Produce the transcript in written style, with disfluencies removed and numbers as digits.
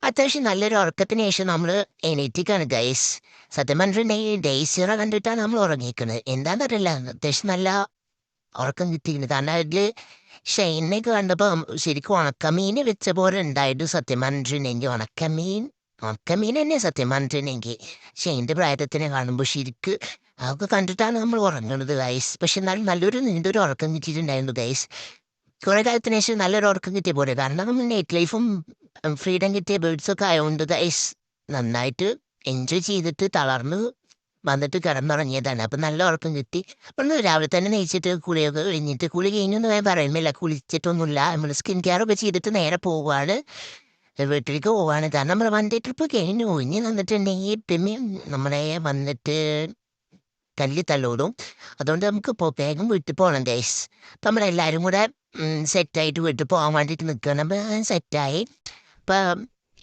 അത്യാവശ്യം നല്ലൊരു ഉറക്കത്തിന് ശേഷം നമ്മൾ എണീറ്റിക്കാണ് ഗൈസ്. സത്യം പറഞ്ഞിട്ടുണ്ടെങ്കിൽ ഡേയ്സിറ കണ്ടിട്ടാണ് നമ്മൾ ഉറങ്ങിയിരിക്കുന്നത്. എന്താണെന്നറിയില്ല, അത്യാവശ്യം നല്ല ഉറക്കം കിട്ടിയിരുന്നു. കാരണം അതിൽ ഷെയ്നെയൊക്കെ കണ്ടപ്പോൾ ശരിക്കും ഉണക്കമീൻ വെച്ച പോലെ ഉണ്ടായിട്ട്. സത്യം പറഞ്ഞിട്ടുണ്ടെങ്കിൽ ഉണക്കമീൻ തന്നെ സത്യം പറഞ്ഞിട്ടുണ്ടെങ്കിൽ ഷെയ്ൻ്റെ പ്രായത്തിനെ കാണുമ്പോൾ ശരിക്ക് അതൊക്കെ കണ്ടിട്ടാണ് നമ്മൾ ഉറങ്ങുന്നത് ഗൈസ്. പക്ഷെ എന്നാലും നല്ലൊരു നീണ്ടൊരു ഉറക്കം കിട്ടിയിട്ടുണ്ടായിരുന്നു ഗൈസ്. കുറെ കാലത്തിന് ശേഷം നല്ലൊരു ഉറക്കം കിട്ടിയ പോലെ. കാരണം നെറ്റ് ലൈഫും ഫ്രീഡം കിട്ടിയ ബേർഡ്സൊക്കെ ആയതുകൊണ്ട് ഗൈസ് നന്നായിട്ട് എൻജോയ് ചെയ്തിട്ട് തളർന്ന് വന്നിട്ട് കിടന്നുറങ്ങിയതാണ്. അപ്പം നല്ല ഉറക്കം കിട്ടി. ഒന്ന് രാവിലെ തന്നെ നെയ്ച്ചിട്ട് കുളിയൊക്കെ കഴിഞ്ഞിട്ട് കുളി കഴിഞ്ഞൊന്നും ഞാൻ പറയുന്നില്ല, കുളിച്ചിട്ടൊന്നുമില്ല. നമ്മൾ സ്കിൻ കെയർ ഒക്കെ ചെയ്തിട്ട് നേരെ പോവുകയാണ്, വീട്ടിലേക്ക് പോവുകയാണ്. കാരണം നമ്മൾ വൺ ഡേ ട്രിപ്പ് കഴിഞ്ഞു. ഇനി വന്നിട്ടുണ്ടെങ്കിൽ പിന്നെയും നമ്മളെ വന്നിട്ട് തല്ലി തല്ലോടും. അതുകൊണ്ട് നമുക്ക് വേഗം വീട്ടിൽ പോകണം ഗൈസ്. അപ്പം നമ്മളെല്ലാവരും കൂടെ സെറ്റായിട്ട് വീട്ടിൽ പോകാൻ വേണ്ടിയിട്ട് നിൽക്കണം. അപ്പം സെറ്റായി. ഇപ്പം